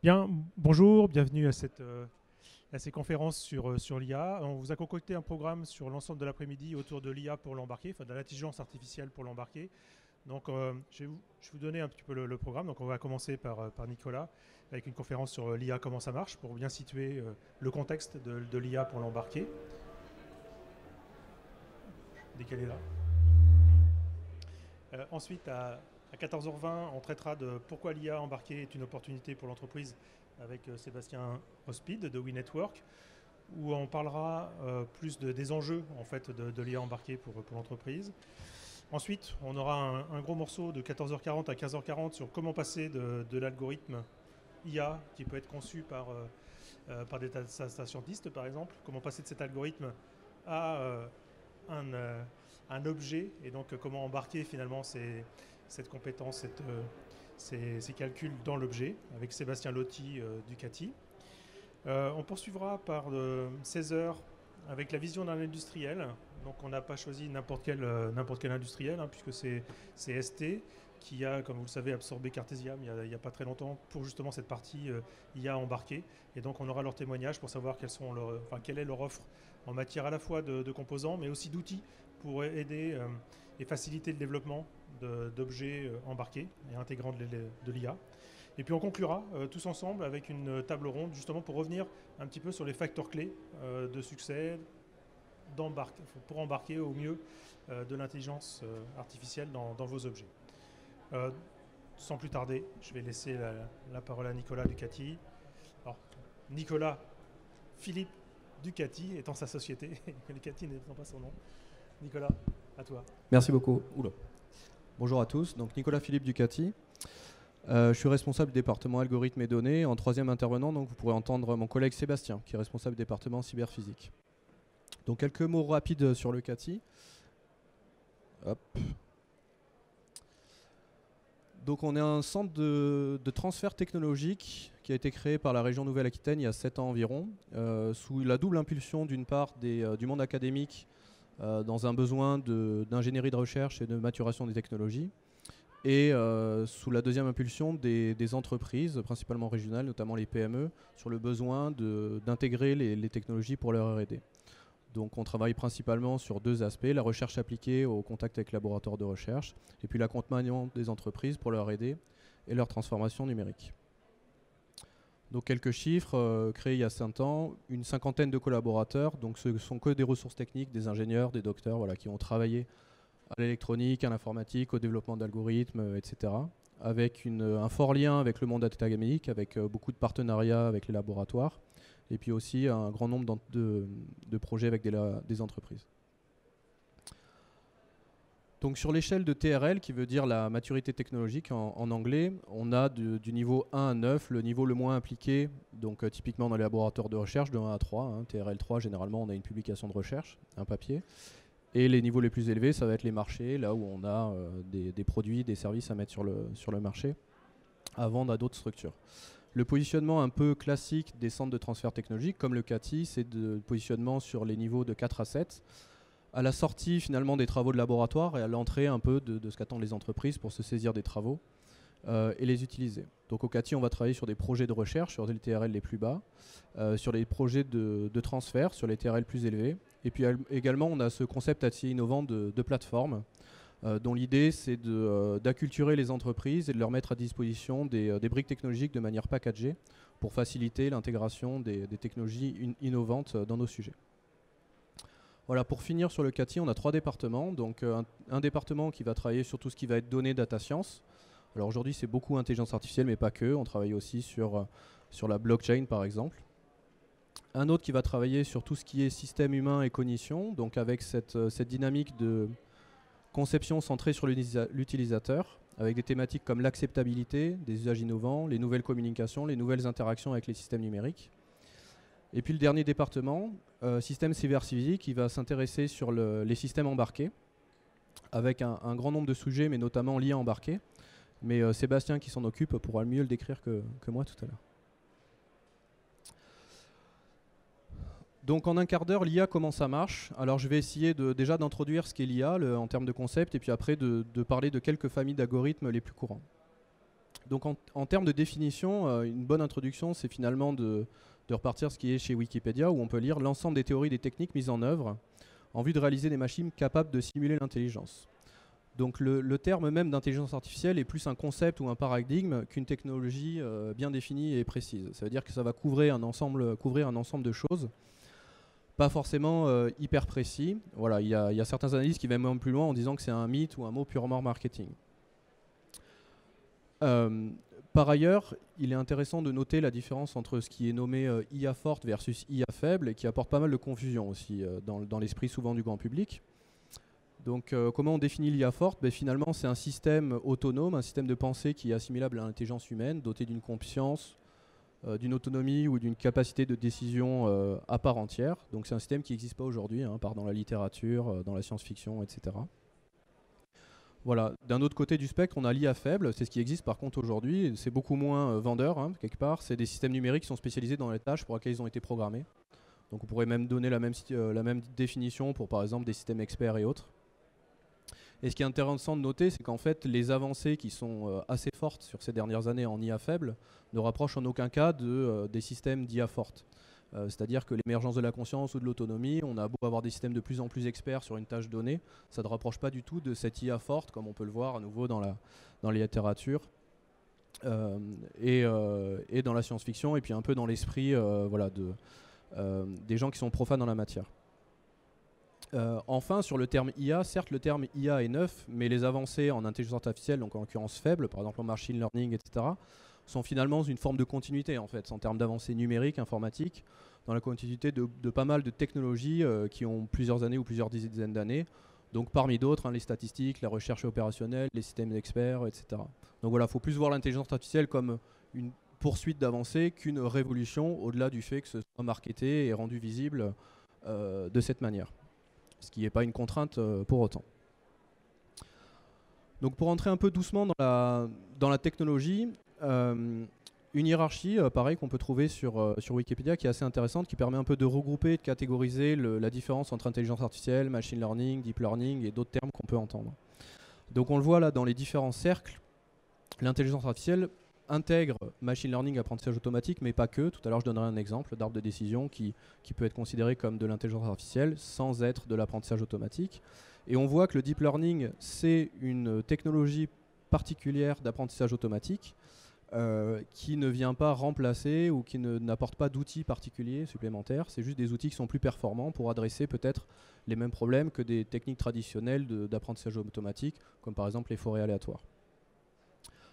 Bien, bonjour, bienvenue à ces conférences sur l'IA. On vous a concocté un programme sur l'ensemble de l'après-midi autour de l'IA pour l'embarquer, enfin de l'intelligence artificielle pour l'embarquer. Donc je vais vous donner un petit peu le programme. Donc on va commencer par Nicolas avec une conférence sur l'IA, comment ça marche, pour bien situer le contexte de l'IA pour l'embarquer. Dès qu'elle est là. Ensuite, à 14h20, on traitera de pourquoi l'IA embarquée est une opportunité pour l'entreprise avec Sébastien Hospide de WeNetwork, où on parlera plus des enjeux en fait, de l'IA embarquée pour l'entreprise. Ensuite, on aura un gros morceau de 14h40 à 15h40 sur comment passer de l'algorithme IA qui peut être conçu par des data scientists, par exemple, comment passer de cet algorithme à un objet, et donc comment embarquer finalement cette compétence, ces calculs dans l'objet, avec Sébastien Lotti du CATI. On poursuivra par 16 heures avec la vision d'un industriel. Donc on n'a pas choisi n'importe quel industriel, hein, puisque c'est ST qui a, comme vous le savez, absorbé Cartesiam il n'y a pas très longtemps pour justement cette partie IA embarquée. Et donc on aura leur témoignage pour savoir quelle est leur offre en matière à la fois de composants, mais aussi d'outils pour aider et faciliter le développement d'objets embarqués et intégrant de l'IA. Et puis on conclura tous ensemble avec une table ronde justement pour revenir un petit peu sur les facteurs clés de succès pour embarquer au mieux de l'intelligence artificielle dans vos objets. Sans plus tarder, je vais laisser la parole à Nicolas Ducati. Alors, Nicolas Philippe Ducati étant sa société, Ducati n'étant pas son nom. Nicolas, à toi. Merci beaucoup. Oula. Bonjour à tous, donc Nicolas Philippe Ducati. Je suis responsable du département algorithmes et données. En troisième intervenant, donc, vous pourrez entendre mon collègue Sébastien, qui est responsable du département cyberphysique. Donc quelques mots rapides sur le CATI. Hop. Donc on est un centre de transfert technologique qui a été créé par la région Nouvelle-Aquitaine il y a 7 ans environ, sous la double impulsion d'une part du monde académique dans un besoin d'ingénierie de recherche et de maturation des technologies, et sous la deuxième impulsion des entreprises, principalement régionales, notamment les PME, sur le besoin d'intégrer les technologies pour leur R&D. Donc on travaille principalement sur deux aspects, la recherche appliquée au contact avec les laboratoires de recherche, et puis l'accompagnement des entreprises pour leur R&D et leur transformation numérique. Donc quelques chiffres, créés il y a 5 ans, une cinquantaine de collaborateurs, donc ce ne sont que des ressources techniques, des ingénieurs, des docteurs, voilà, qui ont travaillé à l'électronique, à l'informatique, au développement d'algorithmes, etc. Avec un fort lien avec le monde académique, avec beaucoup de partenariats avec les laboratoires, et puis aussi un grand nombre de projets avec des entreprises. Donc sur l'échelle de TRL, qui veut dire la maturité technologique en anglais, on a du niveau 1 à 9, le niveau le moins impliqué, donc typiquement dans les laboratoires de recherche, de 1 à 3. Hein, TRL 3, généralement, on a une publication de recherche, un papier. Et les niveaux les plus élevés, ça va être les marchés, là où on a des produits, des services à mettre sur le marché, à vendre à d'autres structures. Le positionnement un peu classique des centres de transfert technologique, comme le CATI, c'est de positionnement sur les niveaux de 4 à 7, à la sortie finalement des travaux de laboratoire et à l'entrée un peu de ce qu'attendent les entreprises pour se saisir des travaux et les utiliser. Donc au CATI, on va travailler sur des projets de recherche, sur les TRL les plus bas, sur les projets de transfert, sur les TRL plus élevés. Et puis également, on a ce concept assez innovant de plateforme, dont l'idée c'est d'acculturer les entreprises et de leur mettre à disposition des briques technologiques de manière packagée pour faciliter l'intégration des technologies innovantes dans nos sujets. Voilà, pour finir sur le CATI, on a 3 départements. Donc un département qui va travailler sur tout ce qui va être données, data science. Alors aujourd'hui, c'est beaucoup intelligence artificielle, mais pas que. On travaille aussi sur la blockchain, par exemple. Un autre qui va travailler sur tout ce qui est système humain et cognition, donc avec cette dynamique de conception centrée sur l'utilisateur, avec des thématiques comme l'acceptabilité, des usages innovants, les nouvelles communications, les nouvelles interactions avec les systèmes numériques. Et puis le dernier département, système cyberphysique, qui va s'intéresser sur les systèmes embarqués, avec un grand nombre de sujets, mais notamment l'IA embarquée. Mais Sébastien qui s'en occupe pourra mieux le décrire que moi tout à l'heure. Donc en un quart d'heure, l'IA, comment ça marche? Alors je vais essayer déjà d'introduire ce qu'est l'IA en termes de concept, et puis après de parler de quelques familles d'algorithmes les plus courants. Donc en termes de définition, une bonne introduction, c'est finalement de repartir ce qui est chez Wikipédia, où on peut lire l'ensemble des théories et des techniques mises en œuvre en vue de réaliser des machines capables de simuler l'intelligence. Donc le terme même d'intelligence artificielle est plus un concept ou un paradigme qu'une technologie bien définie et précise. Ça veut dire que ça va couvrir un ensemble de choses, pas forcément hyper précis. Voilà, il y a certains analystes qui vont même plus loin en disant que c'est un mythe ou un mot purement marketing. Par ailleurs, il est intéressant de noter la différence entre ce qui est nommé IA forte versus IA faible, et qui apporte pas mal de confusion aussi dans l'esprit souvent du grand public. Donc comment on définit l'IA forte? Finalement, c'est un système autonome, un système de pensée qui est assimilable à l'intelligence humaine, doté d'une conscience, d'une autonomie ou d'une capacité de décision à part entière. Donc c'est un système qui n'existe pas aujourd'hui, part dans la littérature, dans la science-fiction, etc. Voilà. D'un autre côté du spectre, on a l'IA faible, c'est ce qui existe par contre aujourd'hui. C'est beaucoup moins vendeur, quelque part. C'est des systèmes numériques qui sont spécialisés dans les tâches pour lesquelles ils ont été programmés. Donc on pourrait même donner la même définition pour par exemple des systèmes experts et autres. Et ce qui est intéressant de noter, c'est qu'en fait, les avancées qui sont assez fortes sur ces dernières années en IA faible ne rapprochent en aucun cas des systèmes d'IA forte. C'est-à-dire que l'émergence de la conscience ou de l'autonomie, on a beau avoir des systèmes de plus en plus experts sur une tâche donnée, ça ne rapproche pas du tout de cette IA forte, comme on peut le voir à nouveau dans les littératures et dans la science-fiction, et puis un peu dans l'esprit des gens qui sont profanes dans la matière. Enfin, sur le terme IA, certes le terme IA est neuf, mais les avancées en intelligence artificielle, donc en l'occurrence faibles, par exemple en machine learning, etc., sont finalement une forme de continuité en fait, en termes d'avancées numériques, informatiques, dans la continuité de pas mal de technologies qui ont plusieurs années ou plusieurs dizaines d'années. Donc parmi d'autres, les statistiques, la recherche opérationnelle, les systèmes d'experts, etc. Donc voilà, il faut plus voir l'intelligence artificielle comme une poursuite d'avancées qu'une révolution, au-delà du fait que ce soit marketé et rendu visible de cette manière. Ce qui n'est pas une contrainte pour autant. Donc pour entrer un peu doucement dans la technologie, une hiérarchie, pareil, qu'on peut trouver sur Wikipédia, qui est assez intéressante, qui permet un peu de regrouper et de catégoriser la différence entre intelligence artificielle, machine learning, deep learning et d'autres termes qu'on peut entendre. Donc on le voit là dans les différents cercles, l'intelligence artificielle intègre machine learning, apprentissage automatique, mais pas que. Tout à l'heure, je donnerai un exemple d'arbre de décision qui peut être considéré comme de l'intelligence artificielle sans être de l'apprentissage automatique. Et on voit que le deep learning, c'est une technologie particulière d'apprentissage automatique qui ne vient pas remplacer ou qui n'apporte pas d'outils particuliers supplémentaires. C'est juste des outils qui sont plus performants pour adresser peut-être les mêmes problèmes que des techniques traditionnelles d'apprentissage automatique, comme par exemple les forêts aléatoires.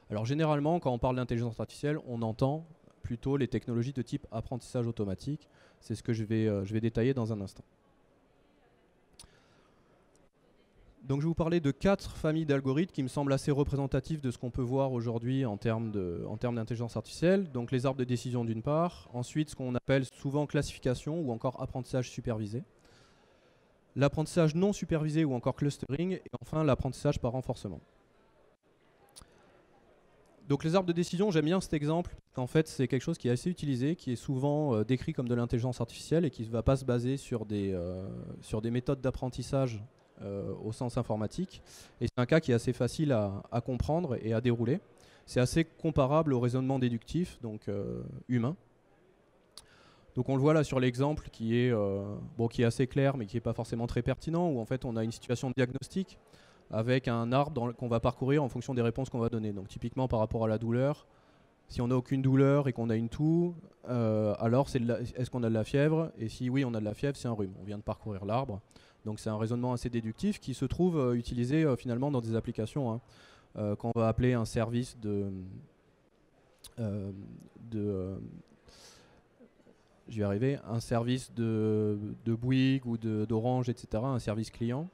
Alors généralement, quand on parle d'intelligence artificielle, on entend plutôt les technologies de type apprentissage automatique. C'est ce que je vais détailler dans un instant. Donc je vais vous parler de 4 familles d'algorithmes qui me semblent assez représentatifs de ce qu'on peut voir aujourd'hui en termes d'intelligence artificielle. Donc les arbres de décision d'une part, ensuite ce qu'on appelle souvent classification ou encore apprentissage supervisé, l'apprentissage non supervisé ou encore clustering, et enfin l'apprentissage par renforcement. Donc les arbres de décision, j'aime bien cet exemple, qu'en fait c'est quelque chose qui est assez utilisé, qui est souvent décrit comme de l'intelligence artificielle et qui ne va pas se baser sur des méthodes d'apprentissage au sens informatique. Et c'est un cas qui est assez facile à comprendre et à dérouler. C'est assez comparable au raisonnement déductif, donc humain. Donc on le voit là sur l'exemple qui est assez clair mais qui n'est pas forcément très pertinent, où en fait on a une situation de diagnostic avec un arbre qu'on va parcourir en fonction des réponses qu'on va donner. Donc typiquement par rapport à la douleur, si on n'a aucune douleur et qu'on a une toux, alors est-ce qu'on a de la fièvre? Et si oui, on a de la fièvre, c'est un rhume. On vient de parcourir l'arbre. Donc c'est un raisonnement assez déductif qui se trouve utilisé finalement dans des applications qu'on va appeler un service un service de Bouygues ou d'Orange, etc., un service client.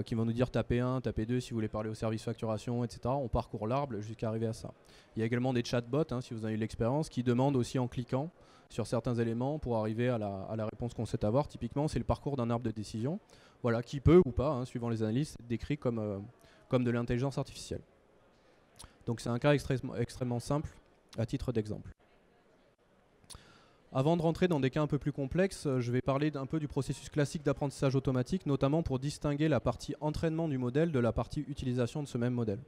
Qui vont nous dire tapez 1, tapez 2 si vous voulez parler au service facturation, etc. On parcourt l'arbre jusqu'à arriver à ça. Il y a également des chatbots, si vous avez eu l'expérience, qui demandent aussi en cliquant sur certains éléments pour arriver à la réponse qu'on souhaite avoir. Typiquement, c'est le parcours d'un arbre de décision, voilà, qui peut ou pas, suivant les analyses, être décrit comme de l'intelligence artificielle. Donc c'est un cas extrêmement simple à titre d'exemple. Avant de rentrer dans des cas un peu plus complexes, je vais parler un peu du processus classique d'apprentissage automatique, notamment pour distinguer la partie entraînement du modèle de la partie utilisation de ce même modèle.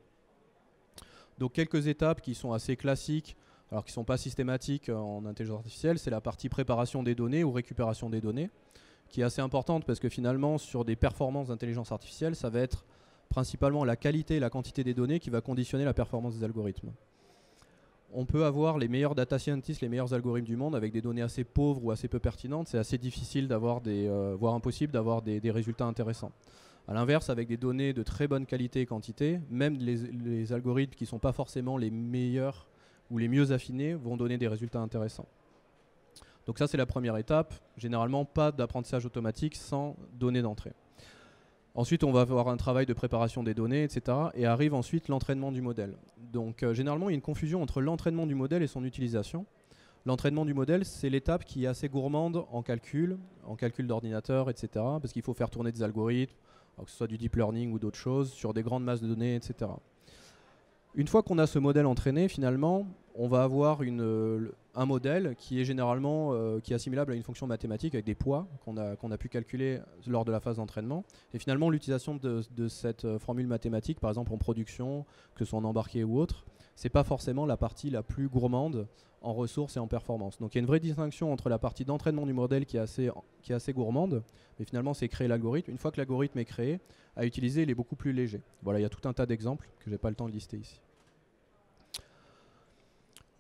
Donc quelques étapes qui sont assez classiques, alors qui ne sont pas systématiques en intelligence artificielle, c'est la partie préparation des données ou récupération des données, qui est assez importante parce que finalement, sur des performances d'intelligence artificielle, ça va être principalement la qualité et la quantité des données qui va conditionner la performance des algorithmes. On peut avoir les meilleurs data scientists, les meilleurs algorithmes du monde avec des données assez pauvres ou assez peu pertinentes. C'est assez difficile d'avoir voire impossible d'avoir des résultats intéressants. A l'inverse, avec des données de très bonne qualité et quantité, même les algorithmes qui ne sont pas forcément les meilleurs ou les mieux affinés vont donner des résultats intéressants. Donc ça, c'est la première étape. Généralement, pas d'apprentissage automatique sans données d'entrée. Ensuite, on va avoir un travail de préparation des données, etc. Et arrive ensuite l'entraînement du modèle. Donc généralement, il y a une confusion entre l'entraînement du modèle et son utilisation. L'entraînement du modèle, c'est l'étape qui est assez gourmande en calcul d'ordinateur, etc. Parce qu'il faut faire tourner des algorithmes, que ce soit du deep learning ou d'autres choses, sur des grandes masses de données, etc. Une fois qu'on a ce modèle entraîné, finalement, on va avoir un modèle qui est généralement qui est assimilable à une fonction mathématique avec des poids qu'on a pu calculer lors de la phase d'entraînement. Et finalement, l'utilisation de cette formule mathématique, par exemple en production, que ce soit en embarqué ou autre, c'est pas forcément la partie la plus gourmande en ressources et en performance. Donc il y a une vraie distinction entre la partie d'entraînement du modèle qui est assez gourmande, mais finalement c'est créer l'algorithme. Une fois que l'algorithme est créé, à utiliser, il est beaucoup plus léger. Voilà, il y a tout un tas d'exemples que je n'ai pas le temps de lister ici.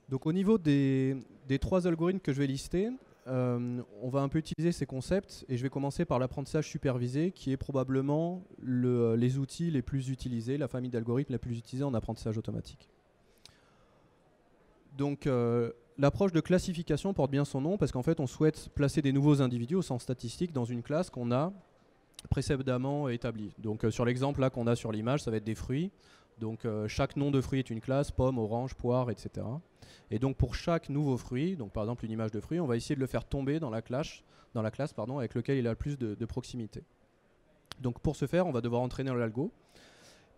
Donc au niveau des 3 algorithmes que je vais lister, on va un peu utiliser ces concepts et je vais commencer par l'apprentissage supervisé qui est probablement les outils les plus utilisés, la famille d'algorithmes la plus utilisée en apprentissage automatique. Donc l'approche de classification porte bien son nom parce qu'en fait on souhaite placer des nouveaux individus au sens statistique dans une classe qu'on a précédemment établie. Donc sur l'exemple là qu'on a sur l'image, ça va être des fruits. Donc chaque nom de fruit est une classe, pomme, orange, poire, etc. Et donc pour chaque nouveau fruit, donc par exemple une image de fruit, on va essayer de le faire tomber dans la classe avec lequel il a le plus de proximité. Donc pour ce faire, on va devoir entraîner l'algo.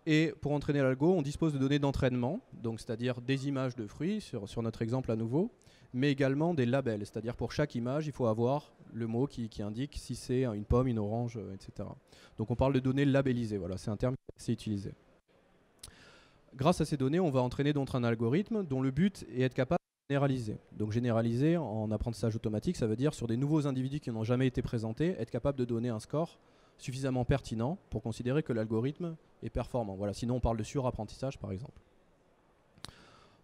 Et pour entraîner l'algo, on dispose de données d'entraînement, donc c'est-à-dire des images de fruits, sur notre exemple à nouveau, mais également des labels, c'est-à-dire pour chaque image, il faut avoir le mot qui indique si c'est une pomme, une orange, etc. Donc on parle de données labellisées, voilà, c'est un terme qui est assez utilisé. Grâce à ces données, on va entraîner donc un algorithme dont le but est d'être capable de généraliser. Donc généraliser en apprentissage automatique, ça veut dire sur des nouveaux individus qui n'ont jamais été présentés, être capable de donner un score suffisamment pertinent pour considérer que l'algorithme est performant. Voilà, sinon on parle de surapprentissage par exemple.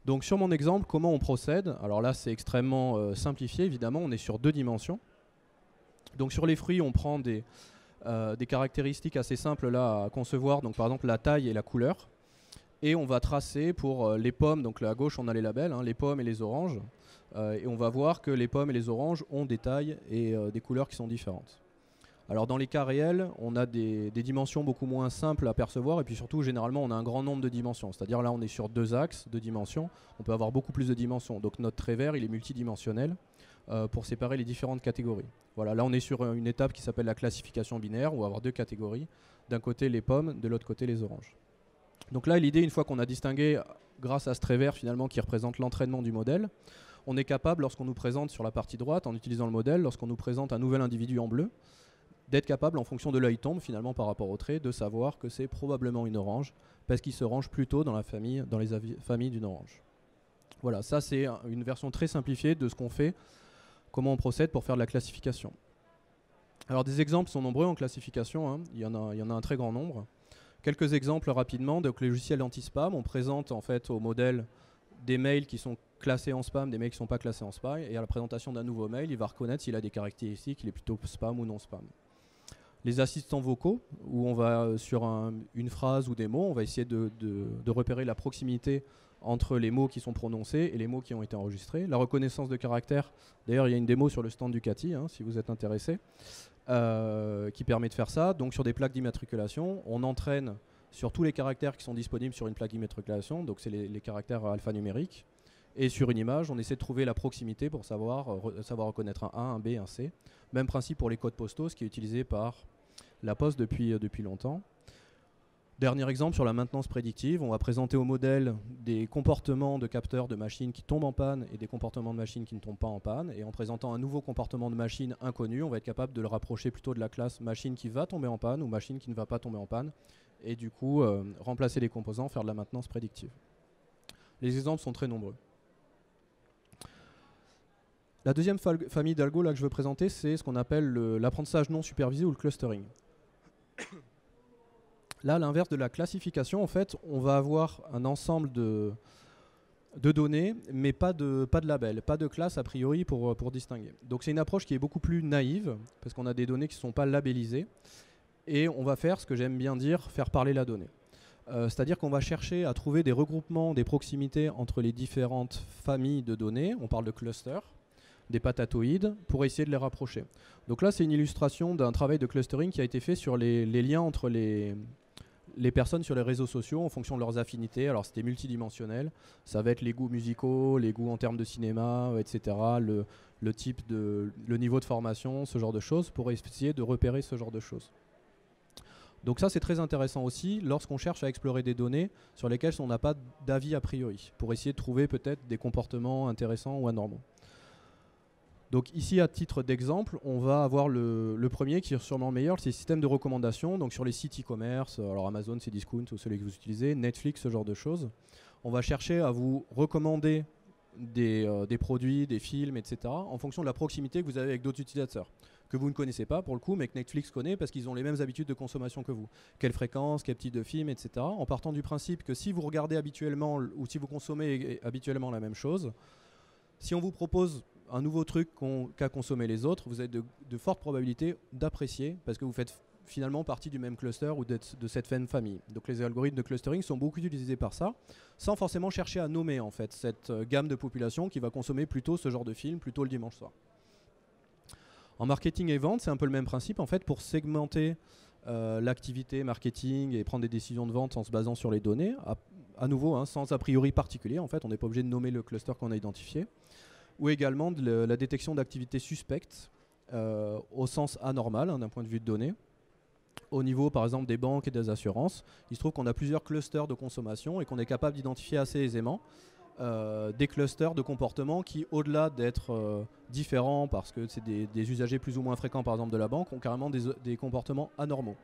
Donc sur mon exemple, comment on procède? Alors là c'est extrêmement simplifié, évidemment, on est sur 2 dimensions. Donc sur les fruits, on prend des caractéristiques assez simples là à concevoir, donc par exemple la taille et la couleur. Et on va tracer pour les pommes, donc là à gauche on a les labels, les pommes et les oranges. Et on va voir que les pommes et les oranges ont des tailles et des couleurs qui sont différentes. Alors dans les cas réels, on a des dimensions beaucoup moins simples à percevoir et puis surtout généralement on a un grand nombre de dimensions. C'est-à-dire là on est sur 2 axes, 2 dimensions, on peut avoir beaucoup plus de dimensions. Donc notre trait vert il est multidimensionnel pour séparer les différentes catégories. Voilà, là on est sur une étape qui s'appelle la classification binaire, où on va avoir 2 catégories. D'un côté les pommes, de l'autre côté les oranges. Donc là l'idée, une fois qu'on a distingué grâce à ce trait vert finalement qui représente l'entraînement du modèle, on est capable lorsqu'on nous présente sur la partie droite en utilisant le modèle, lorsqu'on nous présente un nouvel individu en bleu, d'être capable, en fonction de l'œil tombe finalement par rapport au trait, de savoir que c'est probablement une orange, parce qu'il se range plutôt dans les familles d'une orange. Voilà, ça c'est une version très simplifiée de ce qu'on fait, comment on procède pour faire de la classification. Alors des exemples sont nombreux en classification, il y en a un très grand nombre. Quelques exemples rapidement, donc les logiciels anti-spam, on présente en fait au modèle des mails qui sont classés en spam, des mails qui ne sont pas classés en spam, et à la présentation d'un nouveau mail, il va reconnaître s'il a des caractéristiques, il est plutôt spam ou non spam. Les assistants vocaux, où on va sur une phrase ou des mots, on va essayer de repérer la proximité entre les mots qui sont prononcés et les mots qui ont été enregistrés. La reconnaissance de caractères, d'ailleurs il y a une démo sur le stand du CATI, si vous êtes intéressé, qui permet de faire ça. Donc sur des plaques d'immatriculation, on entraîne sur tous les caractères qui sont disponibles sur une plaque d'immatriculation, donc c'est les caractères alphanumériques. Et sur une image, on essaie de trouver la proximité pour savoir reconnaître un A, un B, un C. Même principe pour les codes postaux, ce qui est utilisé par la Poste depuis longtemps. Dernier exemple sur la maintenance prédictive, on va présenter au modèle des comportements de capteurs de machines qui tombent en panne et des comportements de machines qui ne tombent pas en panne. Et en présentant un nouveau comportement de machine inconnu, on va être capable de le rapprocher plutôt de la classe machine qui va tomber en panne ou machine qui ne va pas tomber en panne. Et du coup, remplacer les composants, faire de la maintenance prédictive. Les exemples sont très nombreux. La deuxième famille d'algo que je veux présenter, c'est ce qu'on appelle l'apprentissage non supervisé ou le clustering. Là, à l'inverse de la classification, en fait, on va avoir un ensemble de données, mais pas de label, pas de classe a priori pour distinguer. Donc c'est une approche qui est beaucoup plus naïve, parce qu'on a des données qui ne sont pas labellisées, et on va faire ce que j'aime bien dire, faire parler la donnée. C'est-à-dire qu'on va chercher à trouver des regroupements, des proximités entre les différentes familles de données, on parle de clusters, des patatoïdes, pour essayer de les rapprocher. Donc là, c'est une illustration d'un travail de clustering qui a été fait sur les liens entre les personnes sur les réseaux sociaux en fonction de leurs affinités. Alors c'était multidimensionnel, ça va être les goûts musicaux, les goûts en termes de cinéma, etc., le niveau de formation, ce genre de choses, pour essayer de repérer ce genre de choses. Donc ça c'est très intéressant aussi lorsqu'on cherche à explorer des données sur lesquelles on n'a pas d'avis a priori, pour essayer de trouver peut-être des comportements intéressants ou anormaux. Donc ici, à titre d'exemple, on va avoir le premier qui est sûrement le meilleur, c'est le système de recommandation. Donc sur les sites e-commerce, alors Amazon, c'est Discount ou celui que vous utilisez, Netflix, ce genre de choses. On va chercher à vous recommander des produits, des films, etc. en fonction de la proximité que vous avez avec d'autres utilisateurs que vous ne connaissez pas pour le coup, mais que Netflix connaît parce qu'ils ont les mêmes habitudes de consommation que vous. Quelle fréquence, quel type de film, etc. En partant du principe que si vous regardez habituellement ou si vous consommez habituellement la même chose, si on vous propose un nouveau truc qu'a consommé les autres, vous avez de fortes probabilités d'apprécier parce que vous faites finalement partie du même cluster ou de cette même famille. Donc les algorithmes de clustering sont beaucoup utilisés par ça, sans forcément chercher à nommer en fait cette gamme de population qui va consommer plutôt ce genre de film, plutôt le dimanche soir. En marketing et vente, c'est un peu le même principe en fait pour segmenter l'activité marketing et prendre des décisions de vente en se basant sur les données, à nouveau sans a priori particulier en fait, on n'est pas obligé de nommer le cluster qu'on a identifié, ou également de la détection d'activités suspectes au sens anormal d'un point de vue de données. Au niveau par exemple des banques et des assurances, il se trouve qu'on a plusieurs clusters de consommation et qu'on est capable d'identifier assez aisément des clusters de comportements qui, au-delà d'être différents parce que c'est des usagers plus ou moins fréquents par exemple de la banque, ont carrément des comportements anormaux.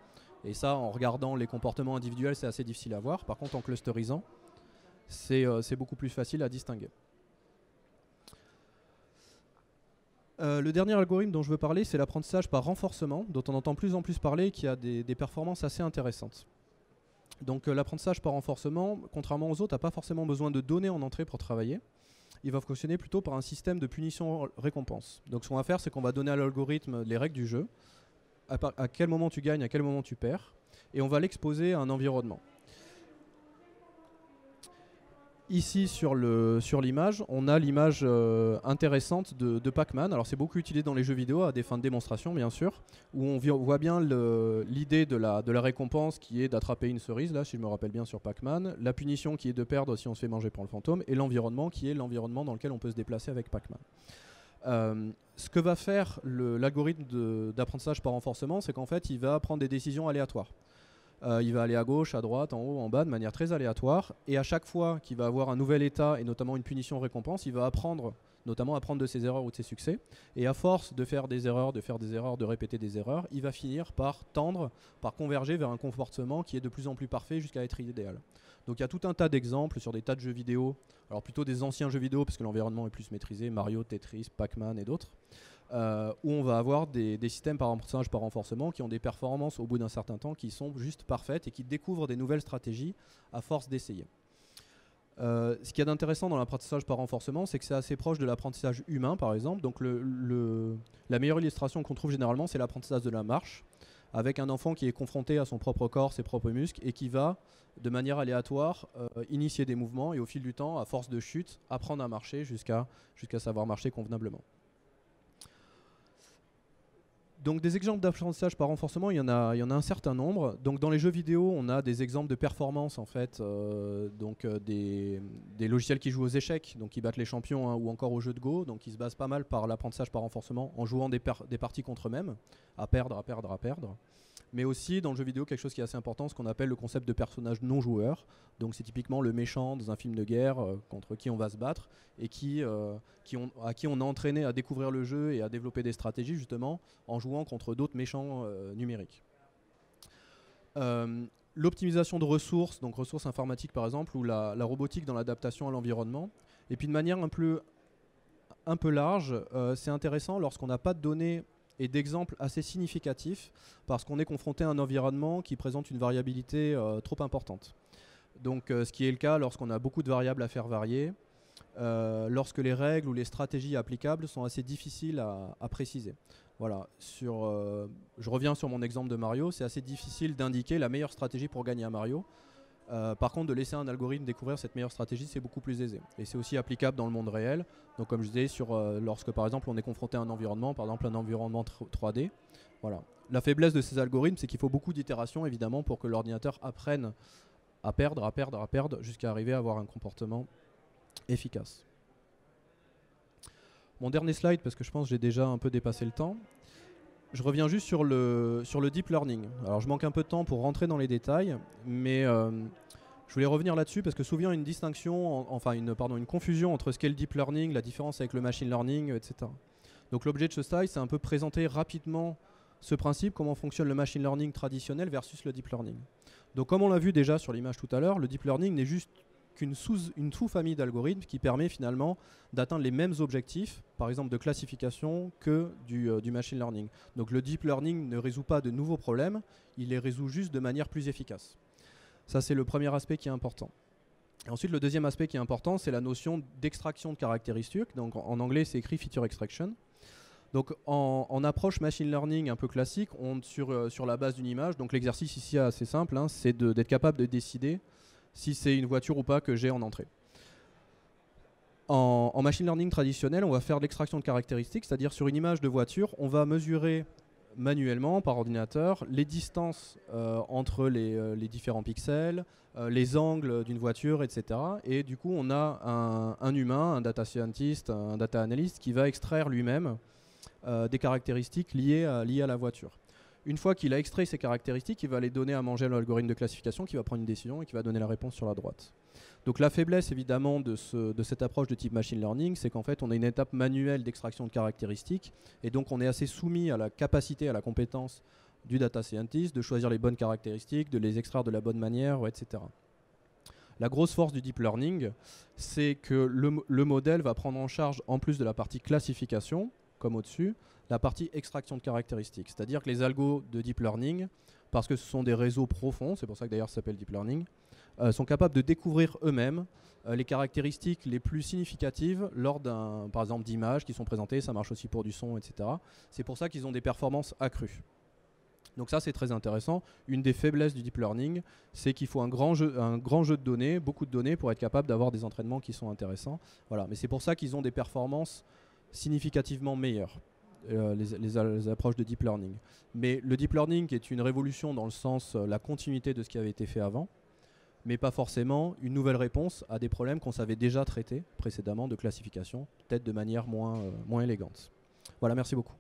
Et ça, en regardant les comportements individuels, c'est assez difficile à voir. Par contre, en clusterisant, c'est beaucoup plus facile à distinguer. Le dernier algorithme dont je veux parler, c'est l'apprentissage par renforcement, dont on entend plus en plus parler et qui a des performances assez intéressantes. Donc l'apprentissage par renforcement, contrairement aux autres, n'a pas forcément besoin de données en entrée pour travailler. Il va fonctionner plutôt par un système de punition-récompense. Donc ce qu'on va faire, c'est qu'on va donner à l'algorithme les règles du jeu, à quel moment tu gagnes, à quel moment tu perds, et on va l'exposer à un environnement. Ici sur l'image, on a l'image intéressante de Pac-Man. Alors c'est beaucoup utilisé dans les jeux vidéo à des fins de démonstration bien sûr, où on voit bien l'idée de la récompense qui est d'attraper une cerise, là si je me rappelle bien sur Pac-Man, la punition qui est de perdre si on se fait manger par le fantôme, et l'environnement qui est l'environnement dans lequel on peut se déplacer avec Pac-Man. Ce que va faire l'algorithme d'apprentissage par renforcement, c'est qu'en fait il va prendre des décisions aléatoires. Il va aller à gauche, à droite, en haut, en bas, de manière très aléatoire. Et à chaque fois qu'il va avoir un nouvel état, et notamment une punition-récompense, il va apprendre de ses erreurs ou de ses succès. Et à force de faire des erreurs, de répéter des erreurs, il va finir par tendre, par converger vers un comportement qui est de plus en plus parfait jusqu'à être idéal. Donc il y a tout un tas d'exemples sur des tas de jeux vidéo, alors plutôt des anciens jeux vidéo parce que l'environnement est plus maîtrisé, Mario, Tetris, Pac-Man et d'autres, où on va avoir des systèmes par apprentissage par renforcement qui ont des performances au bout d'un certain temps qui sont juste parfaites et qui découvrent des nouvelles stratégies à force d'essayer. Ce qu'il y a d'intéressant dans l'apprentissage par renforcement, c'est que c'est assez proche de l'apprentissage humain par exemple. Donc la meilleure illustration qu'on trouve généralement, c'est l'apprentissage de la marche, avec un enfant qui est confronté à son propre corps, ses propres muscles, et qui va, de manière aléatoire, initier des mouvements et au fil du temps, à force de chute, apprendre à marcher jusqu'à savoir marcher convenablement. Donc des exemples d'apprentissage par renforcement, il y en a un certain nombre. Donc dans les jeux vidéo, on a des exemples de performance en fait, des logiciels qui jouent aux échecs, donc qui battent les champions, ou encore aux jeux de Go, donc qui se basent pas mal par l'apprentissage par renforcement en jouant des parties contre eux-mêmes, à perdre. Mais aussi dans le jeu vidéo, quelque chose qui est assez important, ce qu'on appelle le concept de personnage non joueur. Donc c'est typiquement le méchant dans un film de guerre contre qui on va se battre et à qui on a entraîné à découvrir le jeu et à développer des stratégies justement en jouant contre d'autres méchants numériques. l'optimisation de ressources, donc ressources informatiques par exemple, ou la robotique dans l'adaptation à l'environnement. Et puis de manière un peu large, c'est intéressant lorsqu'on n'a pas de données et d'exemples assez significatifs, parce qu'on est confronté à un environnement qui présente une variabilité trop importante. Donc ce qui est le cas lorsqu'on a beaucoup de variables à faire varier, lorsque les règles ou les stratégies applicables sont assez difficiles à préciser. Voilà. Je reviens sur mon exemple de Mario, c'est assez difficile d'indiquer la meilleure stratégie pour gagner à Mario. Par contre, de laisser un algorithme découvrir cette meilleure stratégie, c'est beaucoup plus aisé. Et c'est aussi applicable dans le monde réel. Donc comme je disais, lorsque par exemple on est confronté à un environnement, par exemple un environnement 3D. Voilà. La faiblesse de ces algorithmes, c'est qu'il faut beaucoup d'itérations évidemment pour que l'ordinateur apprenne à perdre, jusqu'à arriver à avoir un comportement efficace. Mon dernier slide, parce que je pense que j'ai déjà un peu dépassé le temps. Je reviens juste sur le deep learning. Alors je manque un peu de temps pour rentrer dans les détails, mais je voulais revenir là-dessus parce que souvent une distinction, une confusion entre ce qu'est le deep learning, la différence avec le machine learning, etc. Donc l'objet de ce slide, c'est un peu présenter rapidement ce principe, comment fonctionne le machine learning traditionnel versus le deep learning. Donc comme on l'a vu déjà sur l'image tout à l'heure, le deep learning n'est juste qu'une sous-famille d'algorithmes qui permet finalement d'atteindre les mêmes objectifs, par exemple de classification, que du machine learning. Donc le deep learning ne résout pas de nouveaux problèmes, il les résout juste de manière plus efficace. Ça, c'est le premier aspect qui est important. Et ensuite, le deuxième aspect qui est important, c'est la notion d'extraction de caractéristiques. Donc en anglais, c'est écrit feature extraction. Donc en approche machine learning un peu classique, sur la base d'une image, donc l'exercice ici est assez simple, hein, c'est d'être capable de décider si c'est une voiture ou pas que j'ai en entrée. En machine learning traditionnel, on va faire de l'extraction de caractéristiques, c'est-à-dire sur une image de voiture, on va mesurer manuellement par ordinateur les distances entre les différents pixels, les angles d'une voiture, etc. Et du coup, on a un humain, un data scientist, un data analyst qui va extraire lui-même des caractéristiques liées à la voiture. Une fois qu'il a extrait ces caractéristiques, il va les donner à manger à l'algorithme de classification qui va prendre une décision et qui va donner la réponse sur la droite. Donc la faiblesse évidemment de cette approche de type machine learning, c'est qu'en fait on a une étape manuelle d'extraction de caractéristiques et donc on est assez soumis à la capacité, à la compétence du data scientist de choisir les bonnes caractéristiques, de les extraire de la bonne manière, etc. La grosse force du deep learning, c'est que le modèle va prendre en charge, en plus de la partie classification, comme au-dessus, la partie extraction de caractéristiques. C'est-à-dire que les algos de deep learning, parce que ce sont des réseaux profonds, c'est pour ça que d'ailleurs ça s'appelle deep learning, sont capables de découvrir eux-mêmes les caractéristiques les plus significatives lors par exemple d'images qui sont présentées, ça marche aussi pour du son, etc. C'est pour ça qu'ils ont des performances accrues. Donc ça c'est très intéressant. Une des faiblesses du deep learning, c'est qu'il faut un grand jeu de données, beaucoup de données pour être capable d'avoir des entraînements qui sont intéressants. Voilà. Mais c'est pour ça qu'ils ont des performances significativement meilleures. Les approches de deep learning. Mais le deep learning est une révolution dans le sens la continuité de ce qui avait été fait avant, mais pas forcément une nouvelle réponse à des problèmes qu'on savait déjà traiter précédemment de classification, peut-être de manière moins élégante. Voilà, merci beaucoup.